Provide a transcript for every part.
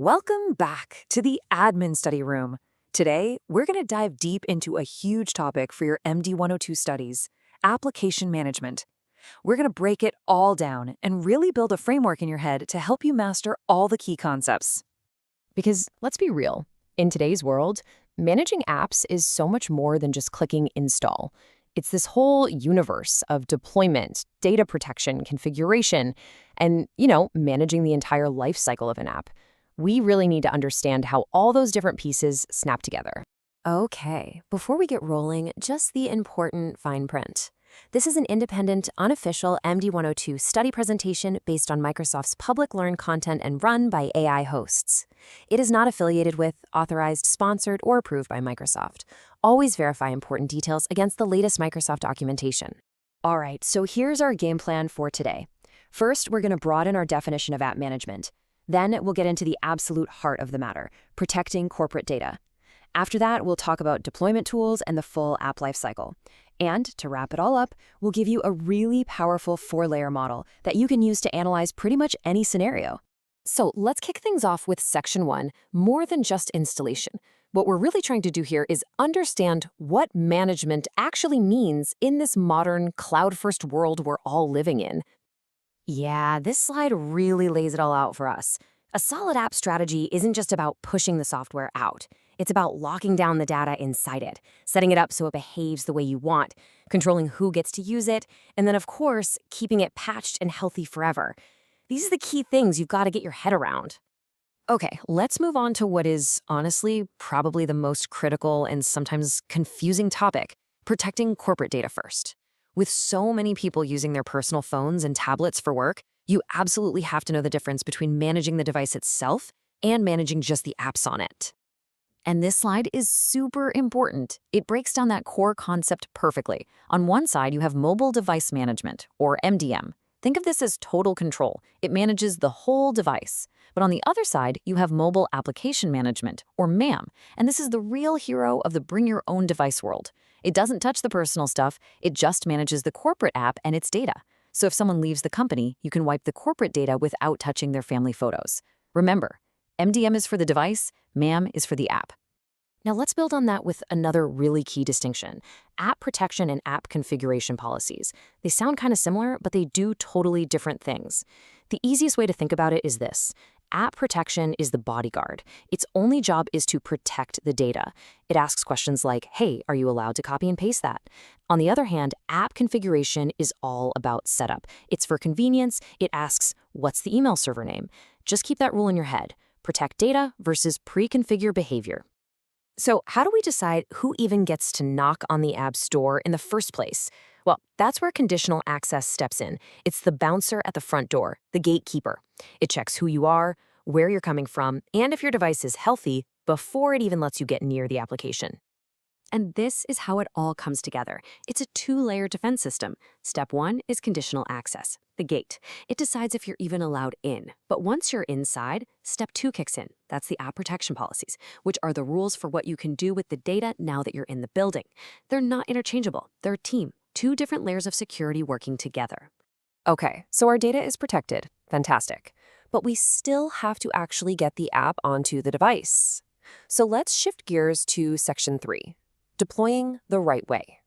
Welcome back to the admin study room. Today, we're going to dive deep into a huge topic for your MD-102 studies, application management. We're going to break it all down and really build a framework in your head to help you master all the key concepts. Because let's be real, in today's world, managing apps is so much more than just clicking install. It's this whole universe of deployment, data protection, configuration, and, managing the entire life cycle of an app. We really need to understand how all those different pieces snap together. Okay, before we get rolling, just the important fine print. This is an independent, unofficial MD-102 study presentation based on Microsoft's public learn content and run by AI hosts. It is not affiliated with, authorized, sponsored, or approved by Microsoft. Always verify important details against the latest Microsoft documentation. All right, so here's our game plan for today. First, we're going to broaden our definition of app management. Then we'll get into the absolute heart of the matter, protecting corporate data. After that, we'll talk about deployment tools and the full app lifecycle. And to wrap it all up, we'll give you a really powerful 4-layer model that you can use to analyze pretty much any scenario. So let's kick things off with Section 1, more than just installation. What we're really trying to do here is understand what management actually means in this modern cloud-first world we're all living in. Yeah, this slide really lays it all out for us. A solid app strategy isn't just about pushing the software out. It's about locking down the data inside it, setting it up so it behaves the way you want, controlling who gets to use it, and then, of course, keeping it patched and healthy forever. These are the key things you've got to get your head around. Okay, let's move on to what is, honestly, probably the most critical and sometimes confusing topic, protecting corporate data first. With so many people using their personal phones and tablets for work, you absolutely have to know the difference between managing the device itself and managing just the apps on it. And this slide is super important. It breaks down that core concept perfectly. On one side, you have mobile device management, or MDM. Think of this as total control. It manages the whole device. But on the other side, you have mobile application management, or MAM, and this is the real hero of the bring your own device world. It doesn't touch the personal stuff, it just manages the corporate app and its data. So if someone leaves the company, you can wipe the corporate data without touching their family photos. Remember, MDM is for the device, MAM is for the app. Now let's build on that with another really key distinction, app protection and app configuration policies. They sound kind of similar, but they do totally different things. The easiest way to think about it is this. App protection is the bodyguard. Its only job is to protect the data. It asks questions like, hey, are you allowed to copy and paste that? On the other hand, app configuration is all about setup. It's for convenience. It asks, what's the email server name? Just keep that rule in your head. Protect data versus pre-configure behavior. So how do we decide who even gets to knock on the app store in the first place? Well, that's where conditional access steps in. It's the bouncer at the front door, the gatekeeper. It checks who you are, where you're coming from, and if your device is healthy before it even lets you get near the application. And this is how it all comes together. It's a 2-layer defense system. Step 1 is conditional access, the gate. It decides if you're even allowed in. But once you're inside, Step 2 kicks in. That's the app protection policies, which are the rules for what you can do with the data now that you're in the building. They're not interchangeable. They're a team, 2 different layers of security working together. Okay, so our data is protected. Fantastic. But we still have to actually get the app onto the device. So let's shift gears to Section 3. Deploying the right way.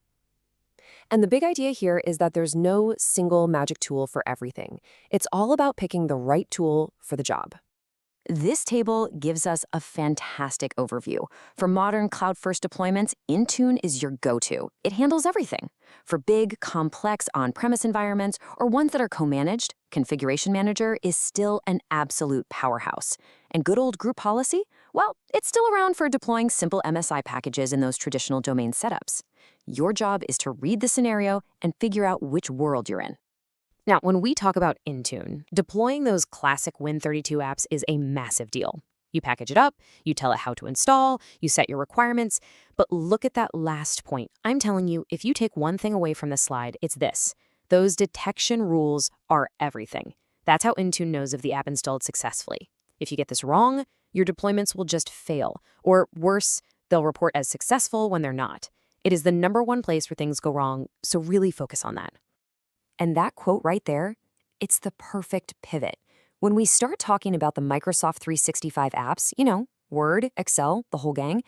And the big idea here is that there's no single magic tool for everything. It's all about picking the right tool for the job. This table gives us a fantastic overview. For modern cloud-first deployments, Intune is your go-to. It handles everything. For big, complex on-premise environments or ones that are co-managed, Configuration Manager is still an absolute powerhouse. And good old group policy? Well, it's still around for deploying simple MSI packages in those traditional domain setups. Your job is to read the scenario and figure out which world you're in. Now, when we talk about Intune, deploying those classic Win32 apps is a massive deal. You package it up, you tell it how to install, you set your requirements, but look at that last point. I'm telling you, if you take one thing away from this slide, it's this. Those detection rules are everything. That's how Intune knows if the app installed successfully. If you get this wrong, your deployments will just fail, or worse, they'll report as successful when they're not. It is the #1 place where things go wrong, so really focus on that. And that quote right there, it's the perfect pivot. When we start talking about the Microsoft 365 apps, Word, Excel, the whole gang,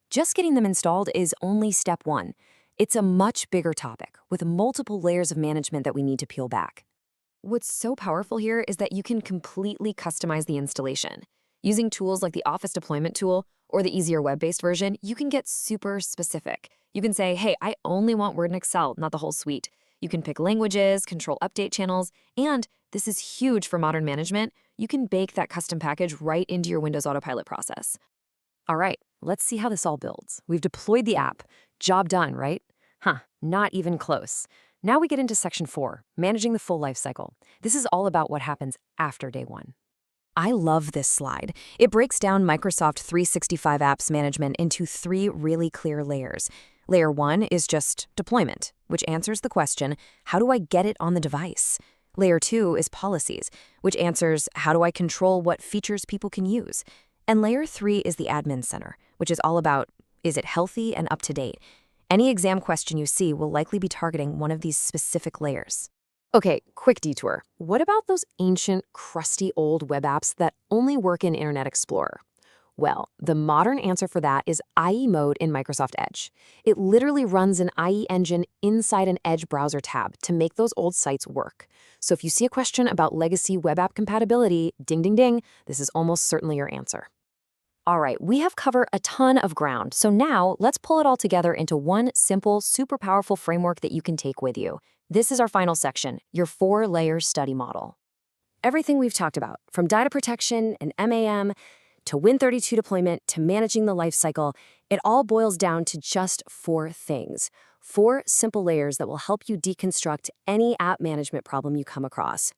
just getting them installed is only step one. It's a much bigger topic with multiple layers of management that we need to peel back. What's so powerful here is that you can completely customize the installation. Using tools like the Office Deployment tool or the easier web-based version, you can get super specific. You can say, hey, I only want Word and Excel, not the whole suite. You can pick languages, control update channels, and this is huge for modern management. You can bake that custom package right into your Windows Autopilot process. All right, let's see how this all builds. We've deployed the app. Job done, right? Not even close. Now we get into section 4, managing the full life cycle. This is all about what happens after day 1. I love this slide. It breaks down Microsoft 365 apps management into 3 really clear layers. Layer 1 is just deployment, which answers the question, how do I get it on the device? Layer 2 is policies, which answers, how do I control what features people can use? And layer 3 is the admin center, which is all about, is it healthy and up to date? Any exam question you see will likely be targeting one of these specific layers. Okay, quick detour. What about those ancient, crusty old web apps that only work in Internet Explorer? Well, the modern answer for that is IE mode in Microsoft Edge. It literally runs an IE engine inside an Edge browser tab to make those old sites work. So if you see a question about legacy web app compatibility, ding, ding, ding, this is almost certainly your answer. All right, we have covered a ton of ground, so now let's pull it all together into one simple, super powerful framework that you can take with you. This is our final section, your 4-layer study model. Everything we've talked about, from data protection and MAM to Win32 deployment to managing the lifecycle, it all boils down to just 4 things. 4 simple layers that will help you deconstruct any app management problem you come across.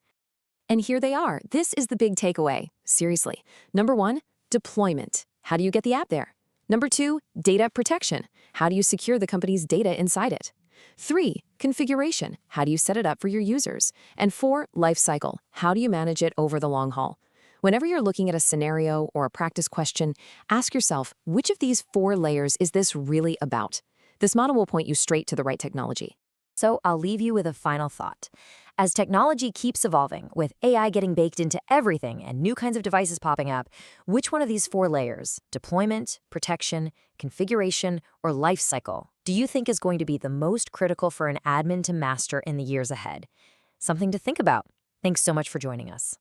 And here they are. This is the big takeaway. Seriously. Number 1, deployment. How do you get the app there? Number 2, data protection. How do you secure the company's data inside it? 3, configuration. How do you set it up for your users? And 4, lifecycle. How do you manage it over the long haul? Whenever you're looking at a scenario or a practice question, ask yourself, which of these 4 layers is this really about? This model will point you straight to the right technology. So I'll leave you with a final thought. As technology keeps evolving, with AI getting baked into everything and new kinds of devices popping up, which one of these 4 layers, deployment, protection, configuration, or lifecycle, do you think is going to be the most critical for an admin to master in the years ahead? Something to think about. Thanks so much for joining us.